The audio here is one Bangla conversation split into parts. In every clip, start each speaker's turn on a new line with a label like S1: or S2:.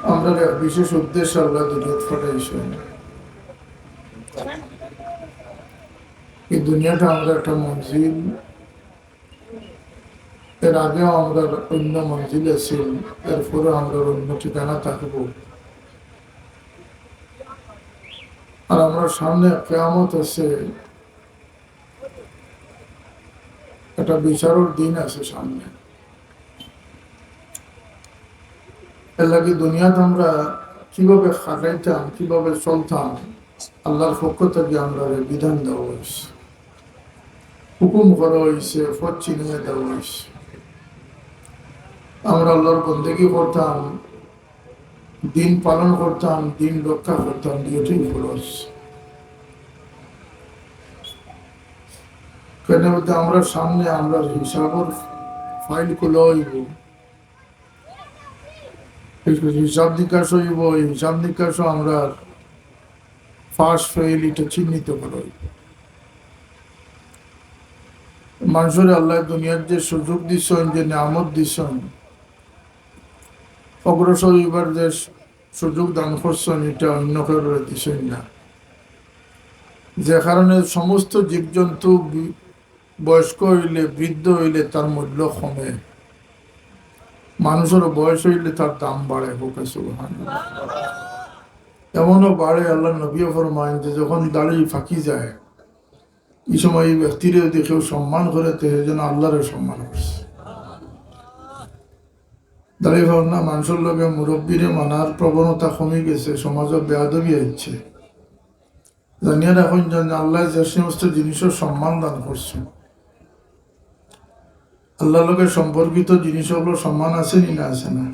S1: আমরা এক বিশেষ উদ্দেশ্য আল্লাহ দুনিয়াত পাঠাইছেন। এই দুনিয়াটা আমরা একটা মঞ্জিল, এর আগেও আমরা অন্য মঞ্জিল আছি, এরপরে আমরা অন্য ঠিকানা থাকবো। আর আমরা সামনে কিয়ামত আছে, একটা বিচারের দিন আছে সামনে। এর লাগে দুনিয়াতে আমরা কিভাবে খাটাইতাম, কিভাবে চলতাম, আল্লাহর পক্ষ থেকে আমরা বিধান দেওয়া হয়েছে, হুকুম করা হয়েছে, পথ চিনিয়ে দেওয়া হয়েছে। আমরা আল্লাহর বন্দেগী করতাম, দিন পালন করতাম, দিন রক্ষা করতাম, দুটোই ফরজ। কেন বলতে আমরা সামনে আমরা হিসাবের ফাইল খুলে হইব, হিসাব নিকাশ হইব। এই হিসাব নিকাশও আমরা ফার্স্ট ফেল এটা চিহ্নিত করা হইব। মানুষের আল্লাহ দুনিয়ার যে সুযোগ দিচ্ছেন, যে নিয়ামত দিচ্ছেন, অগ্রসর হইবার যে সুযোগ দান করছেন, এটা অন্য কারো দিচ্ছেন না। যে কারণে সমস্ত জীবজন্তু বয়স্ক হইলে, বৃদ্ধ হইলে তার মূল্য কমে, মানুষের বয়স হইলে তার দাম বাড়ে। সুবহানাল্লাহ। এমনও বাড়ে, আল্লাহ নবী ফরমান যে যখন দাড়ি ফাঁকি যায়, এই সময় এই ব্যক্তির যদি কেউ সম্মান করে, তো যেন আল্লাহরে সম্মান করছে। দাঁড়িয়ে ভাবনা মানুষের লোকে মুরব্বীরে মানার প্রবণতা কমে গেছে, সমাজে বেয়াদবি হচ্ছে। জানিয়ে রাখুন যে আল্লাহ যে সমস্ত জিনিসের সম্মান দান করছে, আল্লাহ লোকের সম্পর্কিত জিনিসগুলো সম্মান আছে নি না আছে না,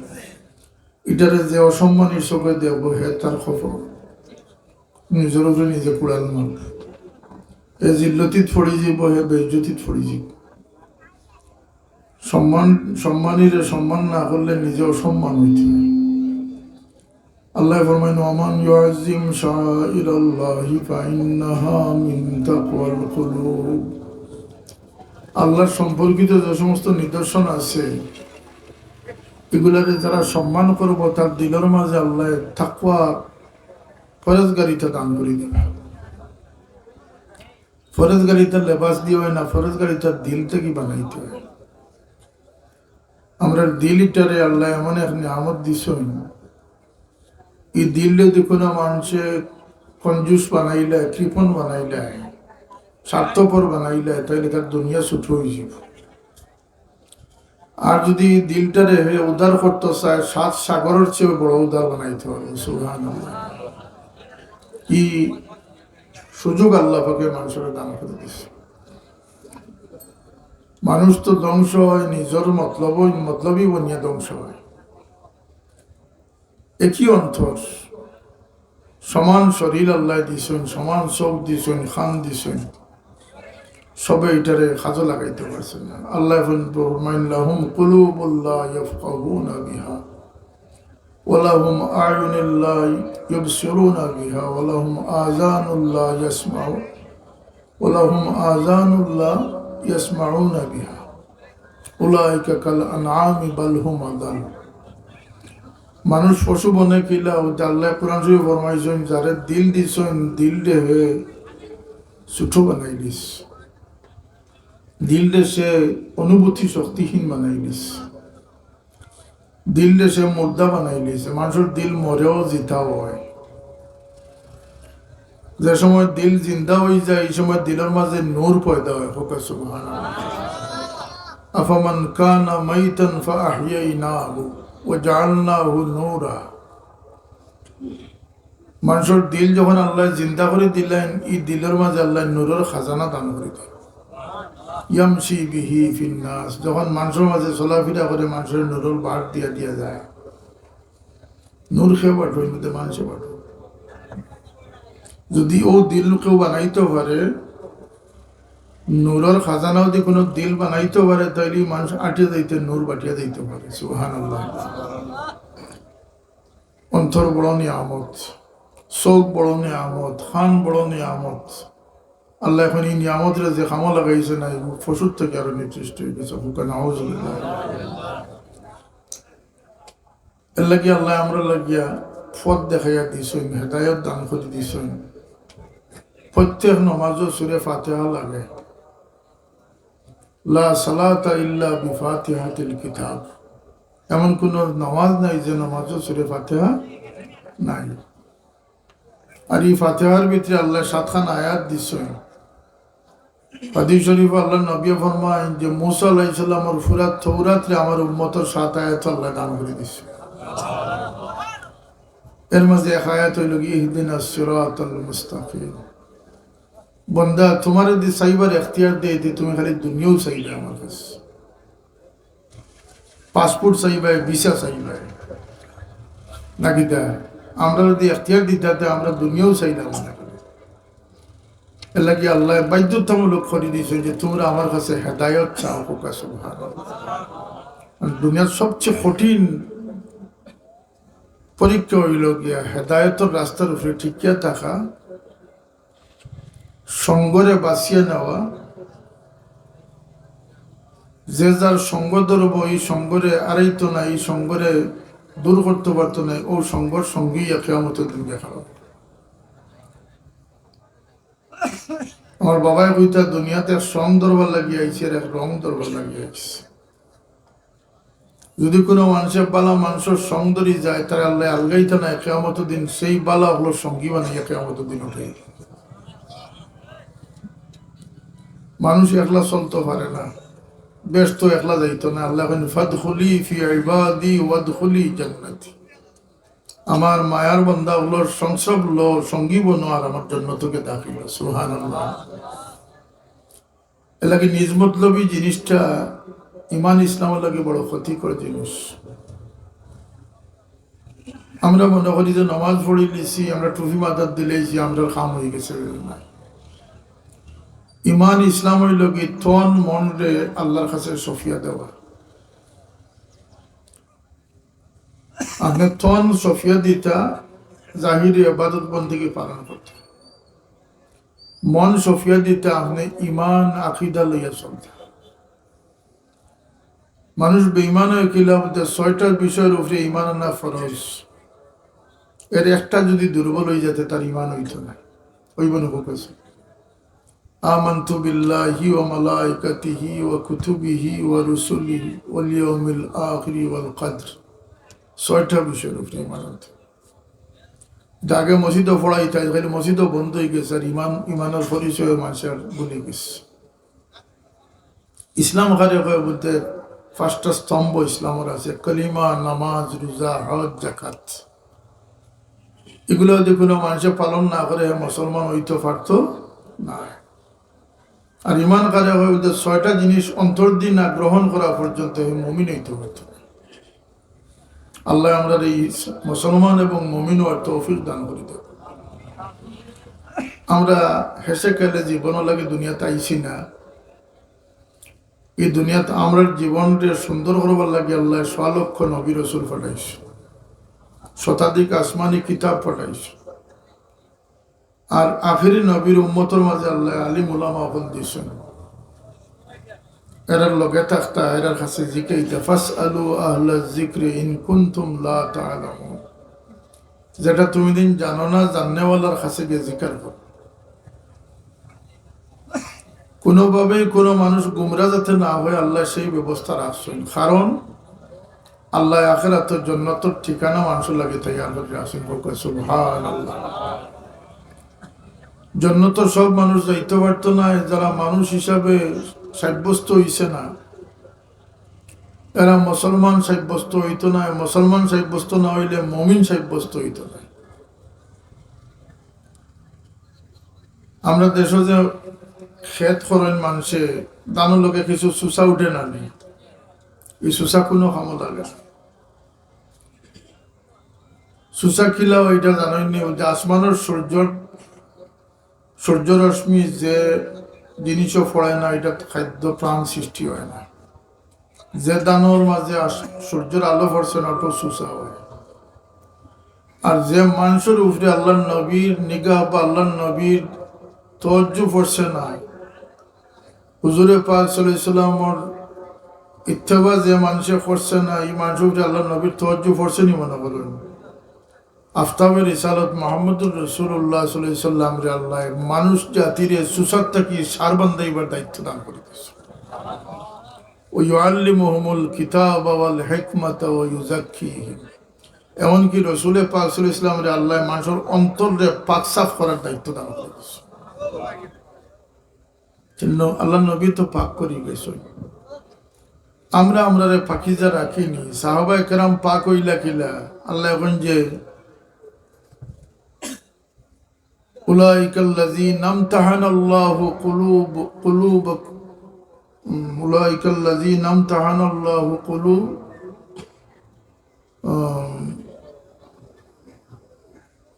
S1: এটারে যে অসম্মানের চোখে দেব, হে তার খবর নিজের উপরে নিজে কুড়াল মার। এ জিল্লতিত ফড়ি যাব, হে বেজ্জতিত ফড়ি যাব। সম্মানীর সম্মান না করলে নিজে অসম্মান হইতে। আল্লাহ ফরমাইন, ওমান ইউআযিম শাআইরাল্লাহি ফাইন্নাহা মিন তাকওয়াল কুলুব। আল্লাহর সম্পর্কিত যে সমস্ত নিদর্শন আছে, এগুলারে যারা সম্মান করবো, তার দিলের মাঝে আল্লাহ তাকওয়া ফরেজগারিতা দান করে দেবে। ফরেজগারিতার লেবাস দিয়ে হয় না, ফরেজগারিতার দিল থেকে বানাইতে হয়। আমরা দিল ইটারে আল্লাহ এমন এক নিয়ামত দিছেন, এই দিলে যদি কোনো মানুষে কঞ্জুস বানাইলে, কৃপণ বানাইলে, স্বার্থপর বানাইলে, তাহলে তার দুনিয়া ছুট হয়ে যাব। আর যদি দিলটারে উদার করতে চায়, 7 সাগরের চেয়ে বড় উদার বানাইতে পারবে। সুবহানাল্লাহ। কি সুযোগ আল্লাহ পাকে মানুষের দান করে দিচ্ছে। মানুষ তো ধ্বংস হয় নিজের মতলবই বনিয়ে ধ্বংস হয়। একই অন্তর, সমান শরীর আল্লাহ দিছেন, সমান চোখ দিছেন, খান দিছেন, সবে এটারে কাজে লাগাইতে পারছেন না। আল্লাহ ফরমাইন, লাহুম কুলুবুন লা ইয়াফকাহুনা বিহা ওয়া লাহুম আ'য়ুনুন লা ইউবসিরুনা বিহা ওয়া লাহুম আযানুন লা ইয়াসমাউনা বিহা উলাইকা কাল আনআমি বাল হুম আদাল। মানুষ পশু বনে কিলা, আল্লাহ কোরআন শরীফে ফরমাইছেন, যারে দিল দিছেন, দিল দে ছোট বানাই দিস, দিল সে অনুভূতি শক্তিহীন বানাই দিস, দিল সে মুর্দা বানাই দিছে। মানুষের দিল মরেও জিতাও হয়। যে সময় দিল জিন্দা হয়ে যায়, এই সময় দিলের মাঝে নূর পয়দা হয়। সুবহানাল্লাহ। আফামান কানা মাইতান ফাআহইয়াইনাহু ওয়া জাআলনাহু নূরা। মানুষের দিল যখন আল্লাহ জিন্দা করে দিলেন, এই দিলের মাঝে আল্লাহ নূরের খাজানা দান করে দিলেন। ইয়ামশি বিহি ফিন নাস, যখন মানুষের মাঝে চলাফেরা করে, মানুষের নূরের বাট দিয়া যায়। নূর খেয়ে পাঠো, মধ্যে মানুষে পাঠো। যদি ও দিল কেউ বানাইতে পারে, নূরের খাজানা যদি কোনো দিল বানাইতে পারে, তাইলে মানুষ আটিয়ে যাইতে, নূর বাটিয়া যাইতে পারে। সুবহানাল্লাহ। অন্তর বড় নিয়ামত, চোখ বড় নিয়ামত, খান বড় নিয়ামত। আল্লাহ এখন এই নিয়ামতরা যে খামা লাগাইছে না, পশুর থেকে আরো নির্দিষ্ট হয়ে গেছে। এর লাগি আল্লাহ আমরা লাগিয়া পথ দেখাইয়া দিছেন, হেদায়ত দান করে দিছেন। প্রত্যেক নমাজও সুরে ফাতিহা লাগে। লা সালাতা ইল্লা বিফাতিহাতিল কিতাব, এমন কোন নামাজ নাই যে নামাজও সুরে ফাতিহা নাই। আর এই ফাতিহার ভিতরে আল্লাহ 7খান আয়াত দিছেন। হাদিস শরীফ আল্লাহ নবী ফরমায় যে মুসা আলাইহিস সালামের ফুরাত তৌরাতে আমার উম্মতের 7 আয়াত আল্লাহ দান করে দিছে। এর মাঝে এক আয়াত হইল ইহদিনাস সিরাতাল মুস্তাকিম। বন্দা তোমার যদি চাইবার এখতিয়ার দিয়ে দিই, তুমি খালি দুনিয়াও চাইবে আমার কাছে, পাসপোর্ট চাইবে, ভিসা চাইবে নাকি তা আমরা যদি এখতিয়ার দিতে আমরা দুনিয়াও চাইলাম না। এর লাগে আল্লাহ বাধ্যতামূলক করে দিয়েছে যে তোমরা আমার কাছে হেদায়ত চাও। দুনিয়ার সবচেয়ে কঠিন পরীক্ষা হইল গিয়া হেদায়তের রাস্তার উপরে ঠিকিয়া থাকা, সঙ্গরে বাঁচিয়ে নেওয়া। যে যার সঙ্গ ধরব এই সঙ্গরে আড়াইতো না, এই সঙ্গরে দূর করতে পারতো না, ও সঙ্গর সঙ্গী কিয়ামতের দিন দেখাবো। আমার বাবাই কইতা দুনিয়াতে সং দরবার লাগিয়ে আইছে আর এক রং দরবার লাগিয়ে আইছে। যদি কোনো মানুষের বালা মানুষের সং ধরি যায়, তার আল্লাহ আলগাইতে না কিয়ামতের দিন সেই বালা হলো সঙ্গী বানাইয়া কিয়ামতের দিন উঠে। মানুষ একলা চলতে পারে না, বেশ তো একলা যাইতো না। আল্লাহ ফাদখুলি ফি ইবাদি ওয়াদখুলি জান্নাতি, আমার মায়ার বান্দা গুলোর সংসব লো সঙ্গী বনো আর আমার জান্নাতকে দাখিল। সুবহানাল্লাহ। এর লাগে নিজ মতলবী জিনিসটা ইমান ইসলামের লাগে বড় ক্ষতিকর জিনিস। আমরা মনে করি যে নামাজ পড়ি লিছি, আমরা টুপি মাথার দিলেছি, আমরা কাম হয়ে গেছে। ইমান ইসলাম হইল কি তন মন রে আল্লাহর কাছে সফিয়া দেওয়া। আপনি তন সফিয়া দিতা জাহিরি ইবাদত বন্দেগী পালন করতে, মন সফিয়া দিতা আপনি ইমান আকিদা লইয়া চলতে। মানুষ বেঈমান হয়ে গেলে 6টার বিষয়ের উপরে ইমান আনা ফরজ। এর একটা যদি দুর্বল হয়ে যেতে তার ইমান হইত না। ওই মনে করছে আমানতু বিল্লাহি ওয়া মালাইকাতিহি ওয়া কুতুবিহি ওয়া রুসুলিহি ওয়াল ইয়াউমিল আখিরি ওয়াল কদর। 6টা বিষয়ের উপরে ইমান আনতে। আগে মসজিদও পড়াই তাই খালি মসজিদও বন্ধ হয়ে গেছে, আর ইমানের পরিচয় মানুষের ভুলে গেছে। ইসলাম কারে কয় বলতে 5টা স্তম্ভ ইসলামের আছে, কলিমা, নামাজ, রোজা, হজ, যাকাত। এগুলো যদি কোনো মানুষের পালন না করে মুসলমান হইতে পারত না। আর ইমান কারে হয় বলতে 6টা জিনিস অন্তর দিয়ে না গ্রহণ করা পর্যন্ত মুমিন হইতে পারত না। আল্লাহ আমরা এই মুসলমান এবং মুমিন হওয়ার তৌফিক দান করে দেব। আমরা হেসে খেলে জীবন লাগে দুনিয়াতে আইছি না। এই দুনিয়াতে আমরা জীবনকে সুন্দর করবার লাগে আল্লাহ 6 লক্ষ নবী রাসূল পাঠাইছে, শতাধিক আসমানি কিতাব পাঠাইছে। আর আখেরি নবীর উম্মতের মাঝে আল্লাহ আলিম উলামা হল দিয়েছেন। এরার লগে থাকতা এরার কাছে জিকাইতে ফাসআলু আহলা যিকরি ইন কুনতুম লা তা'লামুন। যেটা তুমি দিন জানো না, জাননেওয়ালার কাছে গিয়ে জিকার করো। কোনোভাবেই কোনো মানুষ গুমরা যাতে না হয় আল্লাহ সেই ব্যবস্থা রাখছেন। কারণ আল্লাহ আখিরাতের জান্নাতের ঠিকানা মানুষের লাগে তৈয়ার করে রাখছেন। সুবহানাল্লাহ। জান্নাতে সব মানুষ যাইতে পারতো না, যারা মানুষ হিসাবে সাব্যস্ত হইছে না এরা মুসলমান সাব্যস্ত হইতো না। মুসলমান সাব্যস্ত না হইলে মুমিন সাব্যস্ত হইতো না। আমরা দেশে যে খেত করেন মানুষে দানো লোকে কিছু সুসা উঠে না নেই, এই সুসা কোনো কামো লাগে না। সুসা খিলাও এটা জানাইনি যে আসমানের সূর্য রশ্মি যে জিনিসও পড়ায় না, এটা খাদ্য প্রাণ সৃষ্টি হয় না। যে দানোর মাঝে সূর্যের আলো পড়ছে না ওটা সুসা হয়। আর যে মানুষের উপরে আল্লাহ নবীর নিগাহ বা আল্লাহ নবীর তওয়াজ্জু পড়ছে না, হুজুরে পাক সাল্লাল্লাহু আলাইহি ওয়াসাল্লামের ইত্তেবা যে মানুষে করছে না এই মানুষের আল্লাহ নবীর তওয়াজ্জুহ করছেনি মনে করেন আফতাবের ইসালত মোহাম্মদুর রসুল্লাহ সাল্লাম রে আল্লাহ মানুষ জাতির সুসার থাকি সার বান্ধাইবার দায়িত্ব দান করে দিয়েছে ও ইউআল্লিমুহুমুল কিতাবা ওয়াল হিকমাতা ওয়া ইউযাক্কিহিম এমনকি রসুলে পাক সাল্লাল্লাহু আলাইহি ওয়াসাল্লাম রে আল্লাহ মানুষের অন্তরে পাক সাফ করার দায়িত্ব দান করে দিয়েছে কিন্তু আল্লাহ নবী তো পাক করে গেছে আমরা রে পাকিজা রাখিনি সাহাবায়ে কেরাম পাক হইলা কিলা আল্লাহ এখন যে উলাইকাল্লাযীনা আমতাহানাল্লাহু কুলুব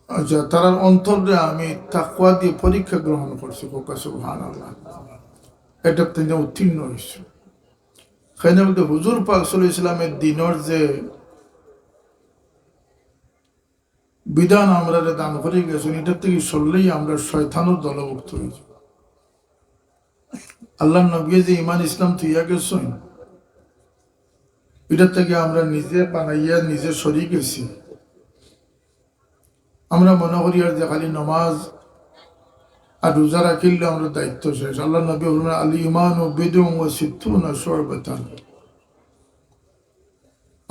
S1: আচ্ছা তার অন্তরে আমি তাকওয়া দিয়ে পরীক্ষা গ্রহণ করছি সুবহানাল্লাহ এটা তিনি উত্তীর্ণ হয়েছে সেখানে বলতে হুজুর পাক সাল্লাল্লাহু আলাইহি ওয়াসাল্লামের দিনের যে বিধান আমরা দান করে গেছেন এটার থেকে সরলেই আমরা শয়তানের দলভুক্ত হয়েছি আল্লাহ নবী যে ইমান ইসলাম থইয়া গেছেন এটার থেকে আমরা নিজে বানাইয়া নিজে সরি গেছি আমরা মনে করি আর যে খালি নমাজ আর রোজা রাখিলে আমরা দায়িত্ব শেষ আল্লাহ নবী বললেন আল ঈমানু বিদউন ওয়া সিত্তুনা শু'বাতান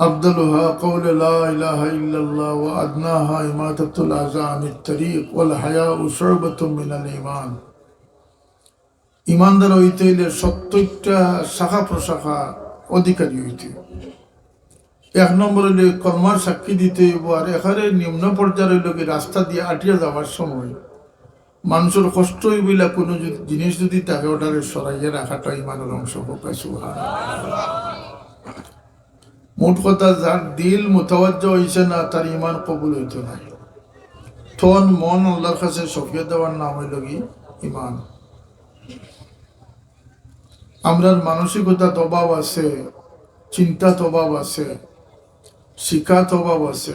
S1: أفضلها قول لا إله إلا الله وأدناها إماتة الأذى عن الطريق والحياء شعبة من الإيمان ইমানদার হইতে হইলে ৭০টা শাখা প্রশাখা অধিকারী হইতে এক নম্বর হইলে কর্মার সাক্ষী দিতে হইব আর এখানে নিম্ন পর্যায়ের হইল কি রাস্তা দিয়ে আটিয়া যাওয়ার সময় মানুষের কষ্ট হইবিলা কোনো জিনিস যদি তাকে ওটারে সরাইয়া রাখাটা ইমানের অংশ হোক সুবহানাল্লাহ মোট কথা যার দিল মুতাওয়াজ্জ হইছে না তার ইমান কবুল হইতো না তখন মন আল্লাহর কাছে সফিয়া দেওয়ার নাম হইল কি ইমান আমরার মানসিকতা অভাব আছে চিন্তা অভাব আছে শিক্ষাত অভাব আছে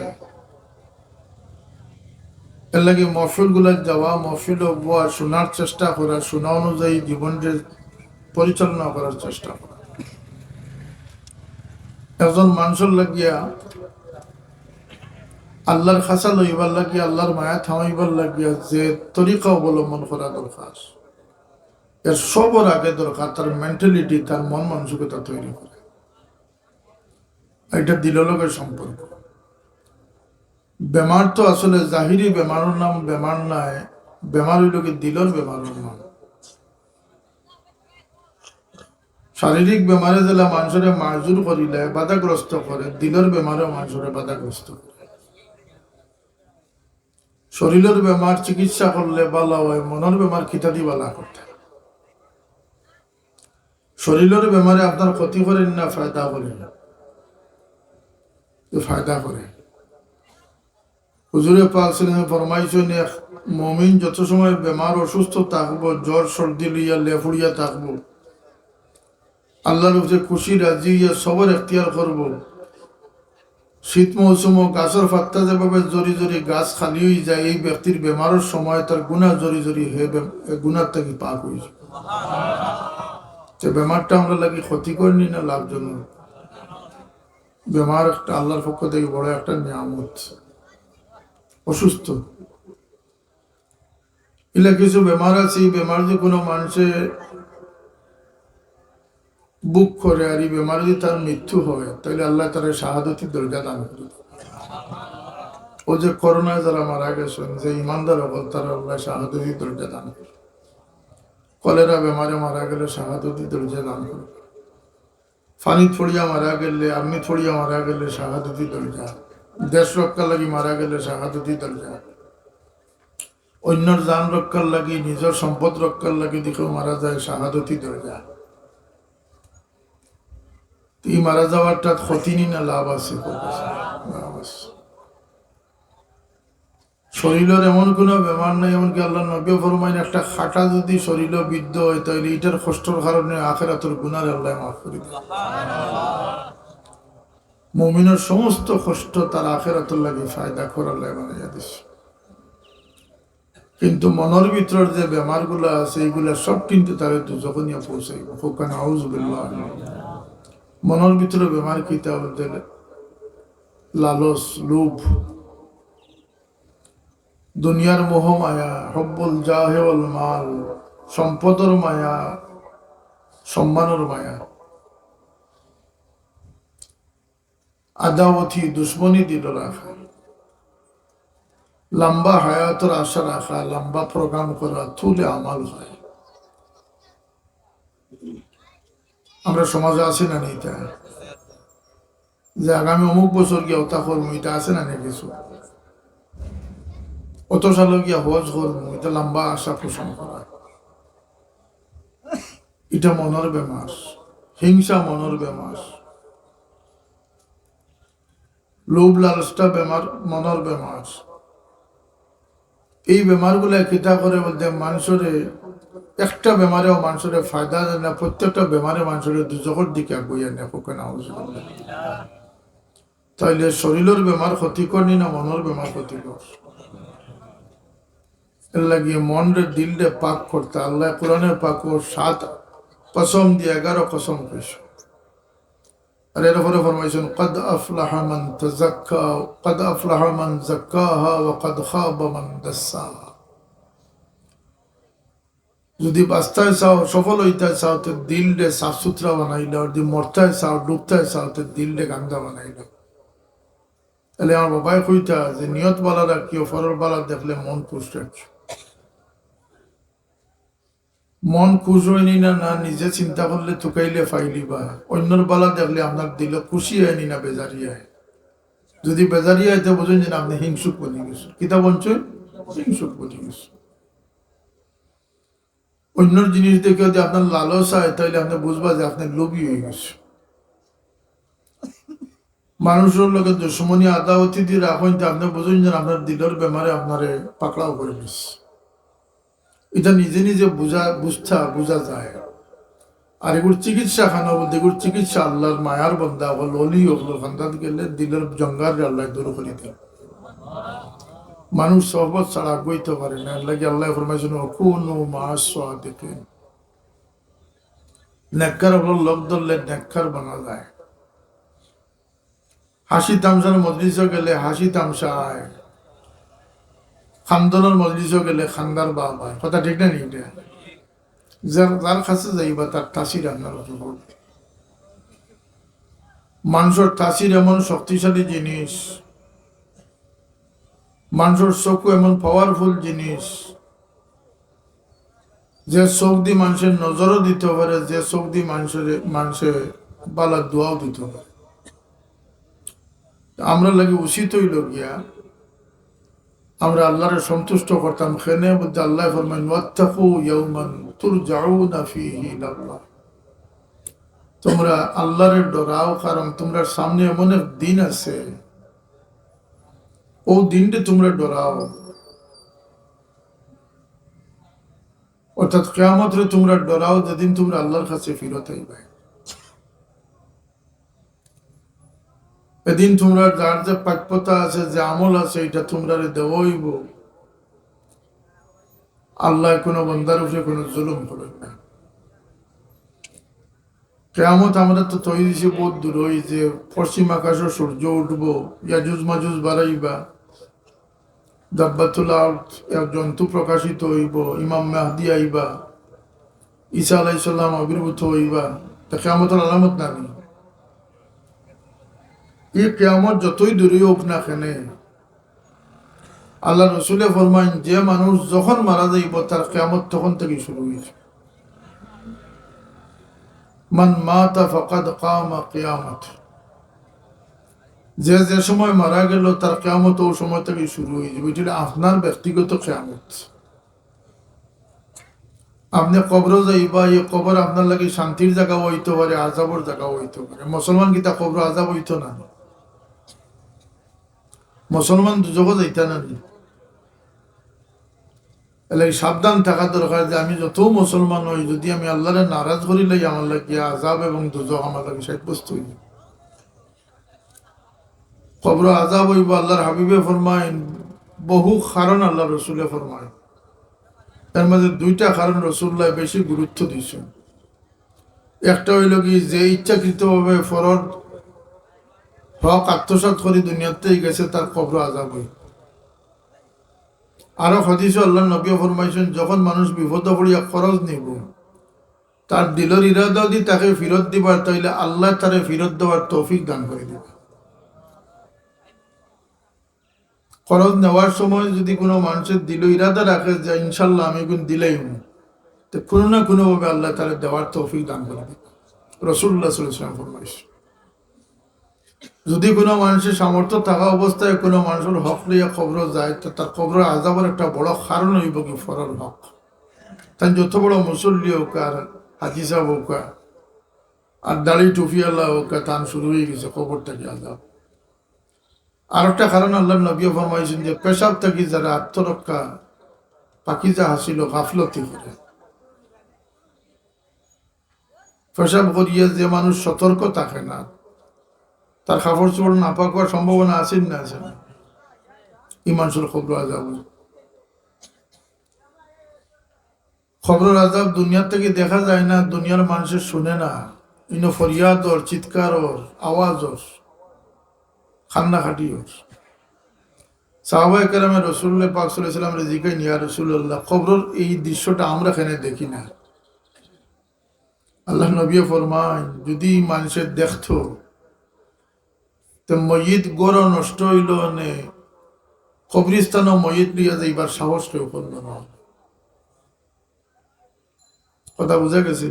S1: এর লাগে মহফিল গুলার যাওয়া মহফিল হওয়া শোনার চেষ্টা করা শোনা অনুযায়ী জীবনের পরিচালনা করার চেষ্টা করা একজন মানুষের লাগিয়া আল্লাহর খাসা লইবার লাগিয়া আল্লাহর মায়া থামাইবার লাগিয়া যে তরিকা অবলম্বন করা দরকার এর সবর আগে দরকার তার মেন্টালিটি তার মন মানসিকতা তৈরি করে এটা দিললোকের সম্পর্ক বেমার তো আসলে জাহিরি বেমারের নাম বেমার নাই বেমার হইল কি দিলর বেমারের নাম শারীরিক বেমারে যেলা মানুষের মাজুর করিলে বাধাগ্রস্ত করে দিলর বেমারে মানুষের বাধাগ্রস্ত করে শরীরের বেমার চিকিৎসা করলে ভালো হয় মনের বেমার খিতাদি বালা করতে শরীরের বেমারে আপনার ক্ষতি করেন না ফায়দা করেন ফায়দা করে হুজুরে পাক সাল্লাল্লাহু ফরমাইছেন মুমিন যত সময় বেমার অসুস্থ থাকবো জ্বর সর্দি লইয়া লেফুড়িয়া থাকবো আল্লাহর উপরে খুশি রাজি হইয়া সবর এখতিয়ার করব শীত মৌসুম গাছের পাত্তা যেভাবে জরি জরি গাছ খালি হয়ে যায় এই ব্যক্তির বেমারের সময় তার গুণা জরি জরি হয়ে গুণার থেকে পাক হয়ে যায় যে বেমারটা আমরা লাগি ক্ষতি করিনি না লাভজনক বেমার একটা আল্লাহর পক্ষ থেকে বড় একটা নিয়ামত অসুস্থ এলা কিছু বেমার আছে বেমার যে কোনো মানুষের বুক করে আর এই বেমার যদি তার মৃত্যু হয় তাহলে আল্লাহ তার শাহাদতির দরজা দান করে ও যে করোনায় যারা মারা গেছেন যে ইমানদার হল তারা আল্লাহ শাহাদতির দরজা দান করে কলেরা বেমারে মারা গেলে শাহাদতির দরজা দান করে ফানি থড়িয়া মারা গেলে আর্মি থড়িয়া মারা গেলে শাহাদতি দরজা দেশ রক্ষার লাগি মারা গেলে শাহাদতি দরজা অন্যর জান রক্ষার লাগি নিজের সম্পদ রক্ষার লাগি দেখেও মারা যায় শাহাদতি দরজা এই মারা যাওয়ারটা ক্ষতি নি না লাভ আছে শরীরের এমন কোনো বেমার নাই এমনকি আল্লাহ নবী ফরমাইন একটা খাটা যদি শরীর বিদ্ধ হয় তাহলে এটার কষ্টর কারণে আখিরাতের গুনাহ আল্লাহ মাফ করে দেয় মুমিনের সমস্ত কষ্ট তার আখিরাতের লাগি ফায়দা করে আল্লাহ বানাইয়া দিছে কিন্তু মনের ভিতর যে বেমারগুলো আছে এইগুলা সব কিন্তু তার দুজখনিয়া পৌঁছাইব ওখানে আউযু বিল্লাহ মনের ভিতরে বেমার কিতা বলতে লালস, লোভ, দুনিয়ার মোহ মায়া, হব্বুল জাহে ওয়াল মাল, সম্পদের মায়া, সম্মানের মায়া, আদাওয়াতি দুশ্মনী দিল রাখা, লম্বা হায়াতের আশা রাখা, লম্বা প্রোগ্রাম করা, তুলে আমাল হয়। আমরা সমাজে আছি না নেই তা, যে আগামী অমুক বছর গিয়ে ওটা করবো, এটা আছে না নেই কিছু, অত সালে গিয়া হজ করবো, এটা লম্বা আশা পোষণ করা, এটা মনের বেমার, হিংসা মনের বেমার, লোভ লালসটা বেমার, মনের বেমার। এই বেমারগুলা কিতা করে বলতে মানুষের একটা বেমারেও মানুষের ফায়দা দেয় না, প্রত্যেকটা বেমারে মানুষের দুজকের দিকে আগুইয়া নেয়। তাইলে শরীরের বেমার ক্ষতিকর নি না মনের বেমার ক্ষতিকর? এর লাগিয়ে মন রে দিল রে পাক করতে আল্লাহ কোরআনের পাক ও 7 কসম দিয়ে 11 কসম কইছে। আর এর উপরে ফরমাইছেন قد أفلح من تزكى قد أفلح من زكاها وقد خاب من دساها। যদি বাস্তায় চাও, সফল হইতে চাও, তো দিল রে সাফ সুতরা বানাইল, আর যদি মরতায় চাও, ডুবতায় চাও, তো দিল রে গান্দা বানাইল। তাহলে আমার বাবাই কইতা যে নিয়ত বালা রাখিও, ফরর বালা দেখলে মন খুশ রাখছো। মন খুশ হয়নি না, না নিজে চিন্তা করলে তুকাইলে ফাইলি বা অন্যর বালা দেখলে আপনার দিল খুশি হয়নি না বেজারি হয়। যদি বেজারি হয় তো বোঝেন যে আপনি হিংসুক বলে গেছেন। কিতা বলছেন? হিংসুক বলে গেছেন। অন্যর জিনিস দেখে যদি আপনার লালস হয়, তাহলে আপনি বুঝবা যে আপনি লোভী হয়ে গেছে। মানুষের লোকে দুশ্মনী আদাওয়াতি দিয়ে রাখেন, তো আপনি বুঝেন যে আপনার দিলের বেমারে আপনারে পাকড়াও করে দিচ্ছে। এটা নিজে নিজে বুঝা যায়। আর এগুলো চিকিৎসা খানা বলতে, এগুলো চিকিৎসা আল্লাহর মায়ার বন্ধা হল, অলি হলো খান্দাত গেলে দিলের জঙ্গার আল্লাহ দূর করে দেয়। মানুষ সহবত ছাড়া বইতে পারে না। লাগে আল্লাহ ফরমাইছেন কুনু মা'আস সাদিকিন। নেককার হলো লোক ধরলে নেককার বানা যায়। হাসি তামসার মজলিসে গেলে হাসি তামসা হয়, খান্দনের মজলিসে গেলে খান্দার বাপ হয়। কথা ঠিক না? নিটা যার কাছে যাইবা তার তাসির আপনার উপর। মানুষের তাসির এমন শক্তিশালী জিনিস, মানুষের চক্ষু এমন পাওয়ারফুল জিনিস, যে চোখ দিয়ে মানুষের নজরও দিতে পারে, যে চোখ দিয়ে মানুষের বালা দোয়াও দিতে পারে। আমরা লাগে উচিত হইল গিয়া আমরা আল্লাহরে সন্তুষ্ট করতাম। খেনে বলতে আল্লাহ ফরমাইন ওয়াত্তাকু ইয়াওমান তুরজাউনা ফীহি ইলাল্লাহ। তোমরা আল্লাহরে ডরাও, কারণ তোমরা সামনে এমন এক দিন আছে, ও দিনটা তোমরা ডরাও। অর্থাৎ কিয়ামতরে তোমরা ডরাও, যেদিন তোমরা আল্লাহর কাছে ফিরত আইবে। এদিন তোমরা যার যে প্রাপ্যতা আছে, যে আমল আছে, এটা তোমরা দেওয়াইব। আল্লাহ কোনো বান্দার উপরে কোনো জুলুম করেন না। কিয়ামত আমরা তো তৈরি দিছি বহুত দূর, ওই যে পশ্চিম আকাশে সূর্য উঠবো, ইয়াজুজ মাজুজ বাড়াইবা, দাব্বাতুল আরদ এক জন্তু প্রকাশিত হইব, ইমাম মেহদি আইবা, ঈসা আলাইহিস সালাম আবির্ভূত হইবা। তা কিয়ামতের আলামত না নেই? এই কিয়ামত যতই দূরে হোক না কেন, আল্লাহ রসুলে ফরমাইন যে মানুষ যখন মারা যাইব তার কিয়ামত তখন থেকে শুরু হয়েছে। মান মাতা ফাকাদ কামা কিয়ামত। যে যে সময় মারা গেল তার কিয়ামত ও সময় থেকে শুরু হয়ে যাবে। এটা আপনার ব্যক্তিগত কিয়ামত। আপনি কবর যাইবা, এই কবর আপনার লাগে শান্তির জায়গা হইতে পারে, আজাবর জায়গা হইতে পারে। মুসলমান কি তা কবর আজাব হইতো না? মুসলমান দুজগও যাইতা না। এলে সাবধান থাকা দরকার যে আমি যত মুসলমান হই, যদি আমি আল্লাহরে নারাজ করি লাই, আমার লাগে আজাব এবং দুজক আমার লাগে সাব্যস্ত হইব। কবর আজাব হইব। আল্লাহর হাবিবে ফরমাইন বহু কারণ আল্লাহ রসুলে ফরমায়, এর মাঝে 2টা কারণ রসুল্লাহ বেশি গুরুত্ব দিয়েছেন। একটা হইল কি যে ইচ্ছাকৃতভাবে ফরজ হক আত্মসাৎ করে দুনিয়াতেই গেছে তার কবর আযাব হয়। আরো হাদিসে আল্লাহ নবী ফরমাইছেন যখন মানুষ বিপদ পড়িয়া খরচ নিব তার দিলের ইরাদা যদি তাকে ফেরত দিবার তাইলে আল্লাহ তারে ফেরত দেওয়ার তৌফিক দান করে দিবে। খরচ নেওয়ার সময় যদি কোনো মানুষের দিল ইরাদা রাখে যে ইনশাল্লাহ আমি কোন দিলেই তো কোনো না কোনোভাবে আল্লাহ তারে দেওয়ার তৌফিক দান করে দিবে। রাসূলুল্লাহ সাল্লাল্লাহু আলাইহি ওয়াসাল্লাম ফরমাইছে যদি কোনো মানুষের সামর্থ্য থাকা অবস্থায় কোনো মানুষের হক লইয়া কবর যায় তো তার কবর আযাবের একটা বড় কারণ হইব কি ফরজ হক। তাই যত বড় মুসল্লি হোক আর হাজি সাহেব হোক আর দাড়ি টুপি আল্লাহ হোক তান শুরু হয়ে গেছে কবর থেকে আযাব। আর একটা কারণ আল্লাহ নবী ফরমাইছেন যে পেশাব থেকে যারা আত্মরক্ষা পাকিজা হাসিল গাফলতি করে পেশাব করিয়া যে মানুষ সতর্ক থাকে না তার কাপড় চোপড় নাপাক হওয়ার সম্ভাবনা আছে না আছে না এই মানুষের কবর আযাব। খবরের আযাব দুনিয়া থেকে দেখা যায় না, দুনিয়ার মানুষের শুনে না, ইনো ফরিয়াদ ওর চিৎকার ওর আওয়াজ ওর খান্নাখাটি ওর। সাহাবায়ে কেরামে রাসূলুল্লাহ পাক সাল্লাল্লাহু আলাইহি ওয়াসাল্লাম জিজ্ঞাসা ইয়া রাসূলুল্লাহ খবরের এই দৃশ্যটা আমরা এখানে দেখি না। আল্লাহ নবী ফরমায় যদি মানুষের দেখতো তো ময়িত গড় নষ্ট হইল নে কবরিস্তান ময়িত লিয়া যাইবার সাহস কেউ করল না। কথা বুঝা গেছে?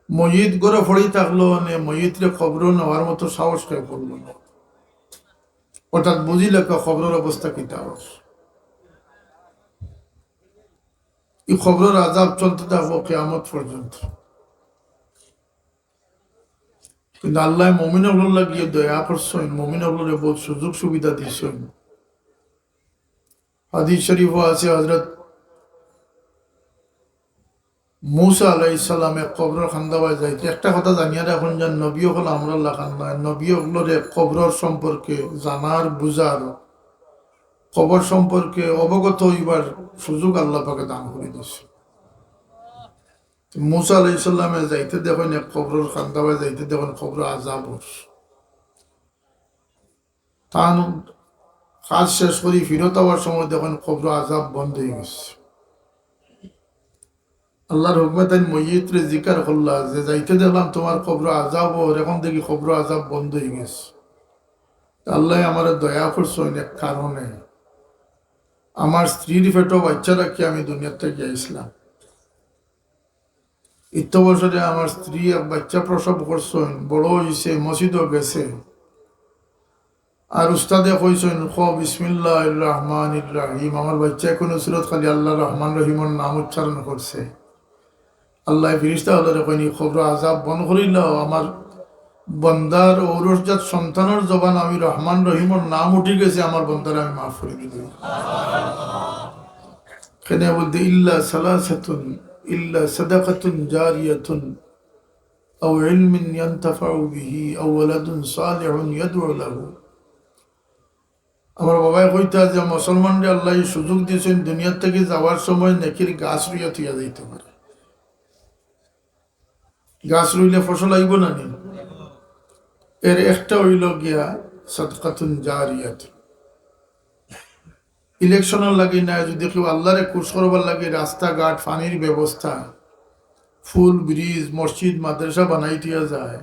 S1: ময়িত গড়ে ফড়ি থাকলো নে ময়িতরে খবর নেওয়ার মতো সাহস কেউ করল না। অর্থাৎ বুঝিলে খবরের অবস্থা কিতা এই খবরের আযাব চলতে থাকবো কিয়ামত পর্যন্ত। কিন্তু আল্লাহ মুমিনগুলোর লাগিয়ে দয়া করছেন, মুমিনগুলোরে বহুত সুযোগ সুবিধা দিচ্ছেন। হাদিস শরীফ আছে হযরত মুসা আলাইহিস সালামে কবরের খান্দাবায় যাইতে একটা কথা জানিয়া রাখুন যে নবী হল আমরা লাগান নবী হলরে কবরের সম্পর্কে জানার বুঝার কবর সম্পর্কে অবগত হইবার সুযোগ আল্লাহ পাকে দান করে দিয়েছে। মুসা আলাইহিস সালামে যাইতে দেখেন এক কবরের খান্দাবায় যাইতে দেখেন কবর আযাব তান কাজ শেষ করি ফিরত হওয়ার সময় দেখেন কবর আযাব বন্ধ হয়ে গেছে। আল্লাহর হুকমে তাই মইয়িতরে জিকার করলা যে যাইতে দেখলাম তোমার কবর আযাব ওর এখন দেখি কবর আযাব বন্ধ হয়ে গেছে। আল্লাহ আমার দয়া করছেন এক কারণে আমার স্ত্রীর পেটও বাচ্চা রাখি আমি দুনিয়ার থেকে আসলাম। ইত্য বছরে আমার স্ত্রী এক বাচ্চা প্রসব করছেন, বড় হয়েছে, মসজিদও গেছে। আর উস্তাদে কইছেন খ বিসমিল্লাহির রহমানির রহিম। আমার বাচ্চা কোনো সুরত খালি আল্লাহ রহমান রহিমর নাম উচ্চারণ করছে। আল্লাহ ফিরিস্তা হলে কইনি খবর আযাব বন্ধ করিল আমার বন্দার ঔরসজাত সন্তানের জবান আমি রহমান রহিমর নাম উঠে গেছে, আমার বন্দার আমি মাফ করে দিল। কেন বলতে ইল্লা সালাসাতুন ইল্লা সাদাকাতুন জারিয়াতুন আও ইলমিন ইয়ানতাফাউ বিহি আও ওয়ালাদুন সালিহুন ইয়াদউ লাহু। আমার বাবাই কইতা যে মুসলমানরে আল্লাহ সুযোগ দিয়েছেন দুনিয়ার থেকে যাওয়ার সময় নেকির গাছ রুইয়া থিয়া যাইতে পারে। গাছ রুইলে ফসল আইব না নি? এর একটা হইল গিয়া সাদকাতুন জারিয়াত। ইলেকশনের লাগে না যদি কেউ আল্লাহরে খুশ করবার লাগে রাস্তাঘাট পানির ব্যবস্থা ফুল ব্রিজ মসজিদ মাদ্রাসা বানাই দিয়া যায়,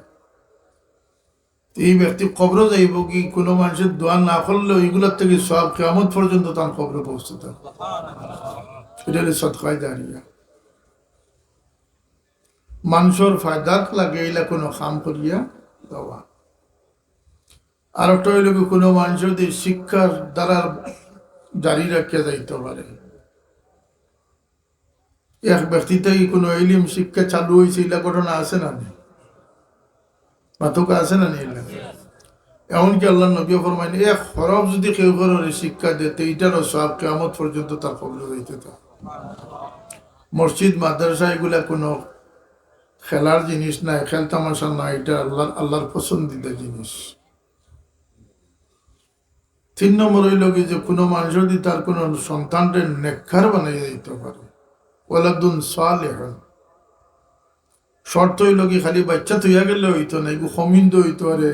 S1: এই ব্যক্তি কবর যাইব কি কোনো মানুষের দোয়া না করলে ওইগুলোর থেকে সব কিয়ামত পর্যন্ত তার কবরে পৌঁছতে থাকে। এটা হলে সদকায়ে জারিয়া। মানুষের ফায়দাত লাগে এইলা কোনো কাম করিয়া দেওয়া। আর একটা হইল কি কোনো মানুষ যদি শিক্ষার দ্বারা জারি রাখিয়া যাইতে পারে। এক ব্যক্তিতেই কোনো ইলম শিক্ষা চালু হয়েছে এইলা ঘটনা আছে না মাতুকা আছে না নি? এমনকি আল্লাহ নবী ফরমাইন এক হরফ যদি কেউ করে শিক্ষা দিতে এইটারও সব কিয়ামত পর্যন্ত তার কবরে যাইতে থাকে। মসজিদ মাদ্রাসা এগুলা কোনো খেলার জিনিস নাই, খেল তামাশা নাই, এটা আল্লাহর পছন্দিদা জিনিস। 3 নম্বর হইল কি যে কোনো মানুষ যদি তার কোনো সন্তানকে নেককার বানাই দিতে পারে, ওয়ালাদুন সালিহুন শর্ত হইল কি খালি বাচ্চা তুইয়া গেলে হইতো না, এগুলো খমিন্দ হইতে পারে,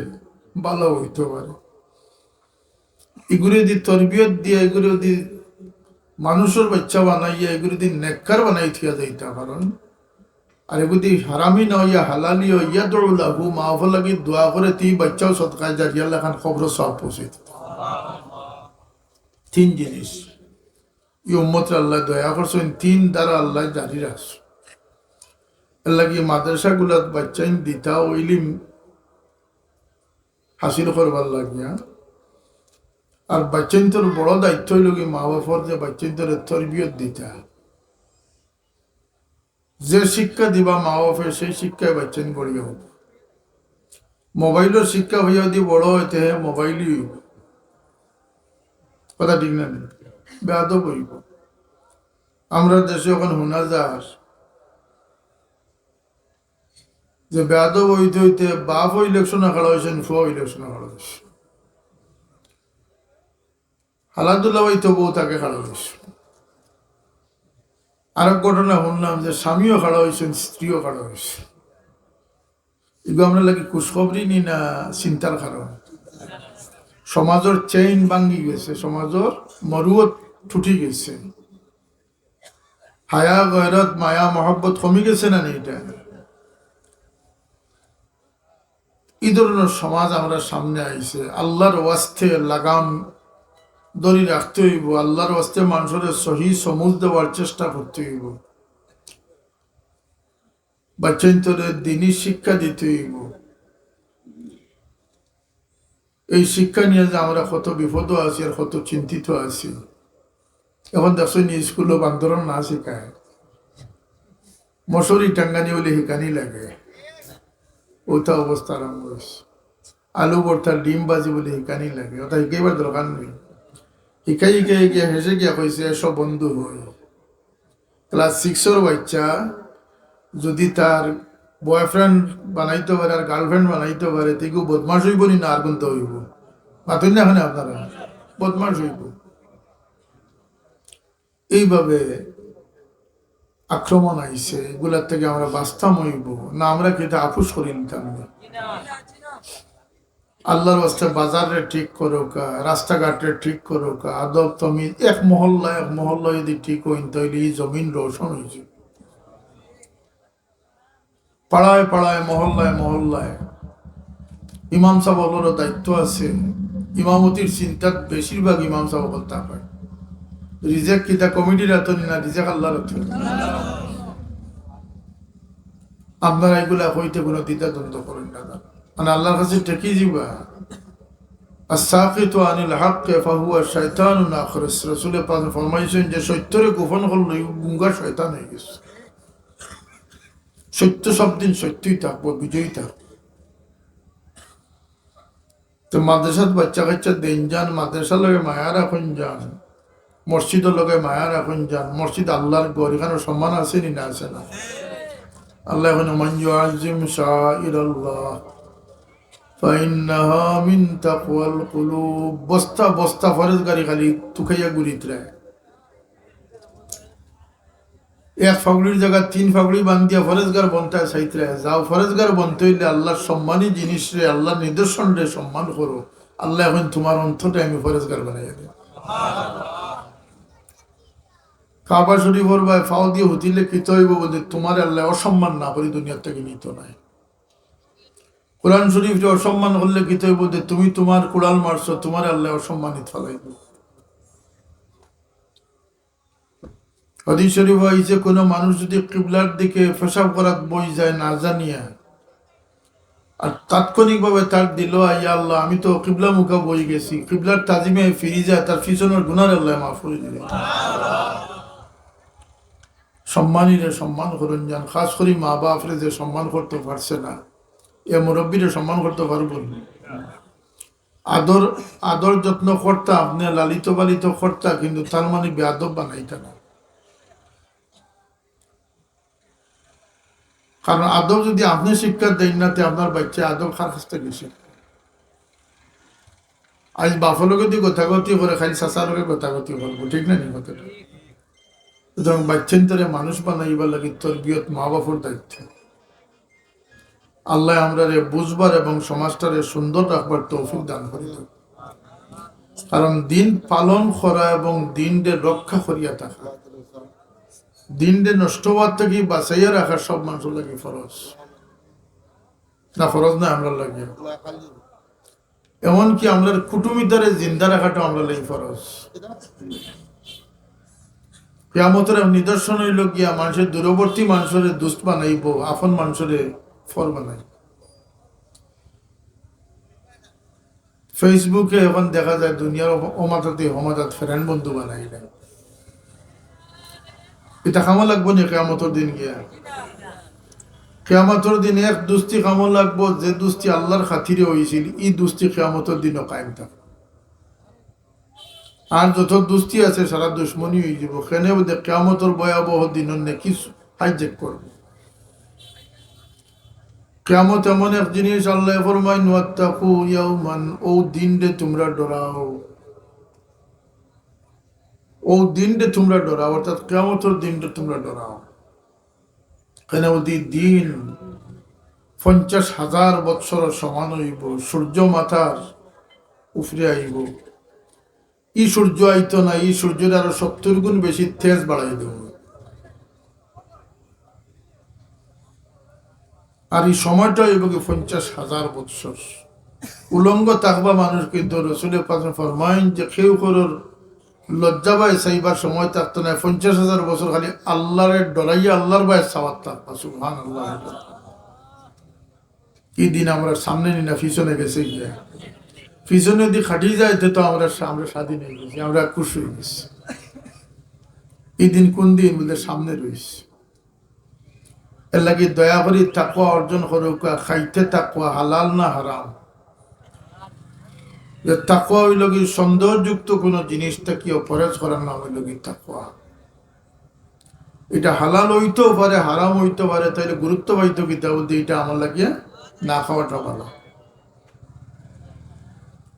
S1: ভালো হইতে পারে। এগুলো দি তরবিয়ত দিয়ে, এগুলো দি মানুষের বাচ্চা বানাইয়া, এগুলো দি নেককার বানাই থিয়া যাইতা। কারণ আর এগুলি হারামি না হইয়া হালালি হইয়া দৌড়লাগু মাফ লাগি দোয়া করে তুই বাচ্চাও সৎকায় জারিয়া লেখান খবর সব পৌঁছে। তিন জিনিস এই উম্মত আল্লাহ দয়া করছেন, তিন দ্বারা আল্লাহ জারি রাখছ। এর লাগে মাদ্রাসা গুলাত বাচ্চাইন দিতা ও ইলিম হাসিল করবার লাগিয়া। আর বাচ্চাইন তোর বড় দায়িত্ব হইল কি মা বাপর যে বাচ্চাইন তোর তরবিয়ত দিতা। যে শিক্ষা দিবা মা বাপের সেই শিক্ষায় বাচ্চাইন গড়িয়া হোক। মোবাইলের শিক্ষা হইয়া যদি বড় হইতে মোবাইলই হইব, কথা ঠিক না? বেয়াদব হইব। আমরা দেশে এখন শোনা যায় যে বেয়াদব হইতে হইতে বাপ ইলেকশনে খেলা হয়েছেন, ফুয়া ইলেকশনে খেলা হয়েছে, হালাদুল্লাহ হইতে বউ তাকে খেলা হয়েছে। আর এক ঘটনা শুনলাম যে স্বামীও খেলা হয়েছেন, স্ত্রীও খেলা হয়েছে। এগুলো আমরা লাগে খুশখবরি নি না চিন্তার কারণ। সমাজের চেইন ভাঙ্গি গেছে, সমাজের মরুয়ত টুটি গেছে, হায়া গয়রত মায়া মহব্বত কমে গেছে না? এটা এই ধরনের সমাজ আমরা সামনে আইছে। আল্লাহর ওয়াস্তে লাগাম দড়ি রাখতে হইব, আল্লাহর ওয়াস্তে মানুষের সহি সমুজ দেওয়ার চেষ্টা করতে হইব, বাচ্চান্তরের দিনই শিক্ষা দিতে হইব। এই শিক্ষা নিয়ে যে আমরা কত বিপদ আছি আর কত চিন্তিত আছি। এখন দেখছো নি স্কুলে বান্দরণ না শিখায়, মশারি টাঙ্গানি বলে হিকানি লাগে, ওটা অবস্থা আরম্ভ হয়েছে। আলু ভর্তা ডিম বাজি বলে হিকানি লাগে, ওটা হিকাইবার দরকার নেই। হিকাই হিকাই গিয়ে হেসে গিয়া কইছে এসব বন্ধু হয়। ক্লাস 6-এর বাচ্চা যদি তার বয়ফ্রেন্ড বানাইতে পারে আর গার্লফ্রেন্ড বানাইতে পারে, তেগু বদমাস হইব নি না আর কোনটা হইব? মাতুন না এখানে আপনারা, বদমাস হইব। এইভাবে আক্রমণ আইছে, এগুলার থেকে আমরা বাঁচতাম হইব না? আমরা কি এটা আপুস করি নিতাম? আল্লাহর রাস্তায় বাজারে ঠিক করো কা, রাস্তাঘাটে ঠিক করো কা, আদব তমিজ এক মহল্লা যদি ঠিক হইন তাইলে এই জমিন রোশন হয়েছে। পাড়ায় পাড়ায় মহল্লায় মহল্লায় ইমাম সাহেবেরও দায়িত্ব আছে। ইমামতির চিন্তা বেশিরভাগ ইমাম সাহেব করতে হয়। রিজেক কিতা কমিটির এত না, রিজেক আল্লাহর এত। আপনারা এগুলা হইতে কোনো দ্বিধা দ্বন্দ্ব করেন না, মানে আল্লাহর কাছে ঠেকি যাবা। আস-সাকিতু আনিল হাক্কি ফাহুয়া শায়তানুন আখরাস। রাসূল পাক ফরমাইছেন যে সত্যরে গোপন করলে গুঙ্গা শয়তান হয়ে গেছে। সত্য সব দিন সত্যই থাকবো, বিজয়ী থাকবো। তো মাদ্রাসাত বাচ্চা কাচ্চা দিন যান, মাদ্রাসার লগে মায়া রাখুন যান, মসজিদের লগে মায়া রাখুন যান। মসজিদ আল্লাহর ঘর, এখানে সম্মান আছে নি না? আছে না? আল্লাহ এখন মান ইউআযিম শাআইরাল্লাহ ফাইন্নাহা মিন তাকওয়াল কুলুব। বস্তা বস্তা ফরজ গাড়ি খালি তুখাইয়া গুড়িত রায়। এক ফাগড়ির জায়গা 3 ফাগড়ি বান্ধিয়া ফরেজগার বনটায় সাইতরে যাও। ফরেজগার বনতে হইলে আল্লাহর সম্মানী জিনিস রে, আল্লাহর নিদর্শন রে সম্মান করো। আল্লাহ এখন তোমার অন্তটা আমি ফরেজগার বানাই দেব। কাবা শরীফর বা ফাও দিয়ে হুতিলে কিত হইব বলতে তোমার আল্লাহ অসম্মান না করি দুনিয়ার থেকে নিত নাই। কোরআন শরীফরে অসম্মান করলে কিত হইব যে তুমি তোমার কোরআন মারছো, তোমার আল্লাহ অসম্মানিত ফেলাইব। হাদিস শরীফ হইছে কোন মানুষ যদি কিবলার দিকে পেশাব করার বই যায় না জানিয়া, আর তাৎক্ষণিকভাবে তার দিল ইয়া আল্লাহ আমি তো কিবলা মুখা বই গেছি, কিবলার তাজিমে ফিরে যায়, তার পিছনের গুনার আল্লাহ মাফ করে দিবে। সম্মানীরে সম্মান করুন যান, খাস করি মা বাপরে যে সম্মান করতে পারছে না, এ মুরব্বীরে সম্মান করতে পারবো। আদর আদর যত্ন করতা, আপনি লালিত পালিত করতা, কিন্তু তার মানে বেয়াদব বানাইতা না। কারণ আদব যদি আপনি শিক্ষা দেন না, আপনার বাচ্চা আদব খার কাছতে গেছে। আজ বাপর লোকে দিয়ে কথাগতি করে, খালি চাচার লোকে কথাগতি করবো, ঠিক না? কথাটা সুতরাং বাচ্চান্তরে মানুষ বানাইবার লাগে তরবিয়ত মা বাপর দায়িত্ব। আল্লাহ আমরা বুঝবার এবং সমাজটারে সুন্দর রাখবার তৌফিক দান করে দেন। কারণ দিন পালন করা এবং দিনকে রক্ষা করিয়া থাকা, দিনকে নষ্ট হওয়ার থেকে বাঁচাইয়া রাখা সব মানুষের লাগে ফরজ না? ফরজ না আমরা লাগে? এমনকি আমরা কুটুমিতারে জিন্দা রাখাটা আমরা লাগে ফরজ। কিয়ামতের নিদর্শন হইল গিয়া মানুষের দূরবর্তী মানুষের দুষ্ট বানাইব, আপন মানুষের ফর বানাই। ফেসবুকে এখন দেখা যায় দুনিয়ার অমাতাতে হমাতাত ফ্রেন্ড বন্ধু বানাই নাই। এটা কামো লাগবো না কিয়ামতের দিন গিয়া? কিয়ামতের দিন এক দুস্তি কামো লাগবো যে দুস্তি আল্লাহর খাতিরে হয়েছিল, এই দুস্তি কিয়ামতের দিনও কায়েম থাকে। আর যত দুস্তি আছে সারা দুশ্মনী হয়ে যাব। কেন কিয়ামতের ভয়াবহ দিন নাকি হাইজেক করবে। কিয়ামত এমন এক জিনিস, আল্লাহ ফরমায় ওয়াত্তাকু ইয়াওমান, ও দিনরে তোমরা ডরাও, ও দিনরে তোমরা ডরাও, অর্থাৎ কিয়ামতের দিনরে তোমরা ডরাও। কেন ওই দিন 50,000 বৎসর সমান হইব। সূর্য মাথার উপরে আইব। ই সূর্য আইতো না, এই সূর্যের আরো 70 গুণ বেশি তেজ বাড়াই দেব। আর এই সময়টা হইব কি 50,000 বৎসর। উলঙ্গ থাকবা মানুষ, কিন্তু রসুলের পাশে ফরমাইন যে কেউ করোর লজ্জা বাই চাইবার সময় থাকতো না। 50,000 বছর খালি আল্লাহরে ডরাইয়া আল্লাহর বাই চাওয়ার থাকবা। সুবহানাল্লাহ। কি দিন আমরা সামনে নি না পিছনে গেছে গিয়া? পিছনে দিয়ে খাটি যায় তো আমরা স্বাধীন হয়ে গেছি, আমরা খুশি হয়ে গেছি। এই দিন কোন দিন বলতে সামনে রয়েছে। এর লাগে দয়া করি তাকওয়া অর্জন করুক। খাইতে তাকওয়া হালাল না হারাম। যে তাকওয়া হইল কি সৌন্দর্যযুক্ত কোনো জিনিসটা কি অপরাধ করার নাম হইল কি তাকওয়া। এটা হালাল হইতেও পারে, হারাম হইতে পারে, তাইলে গুরুত্ব পাইতো কি তা বলতে এটা আমার লাগিয়ে না খাওয়াটা ভালো।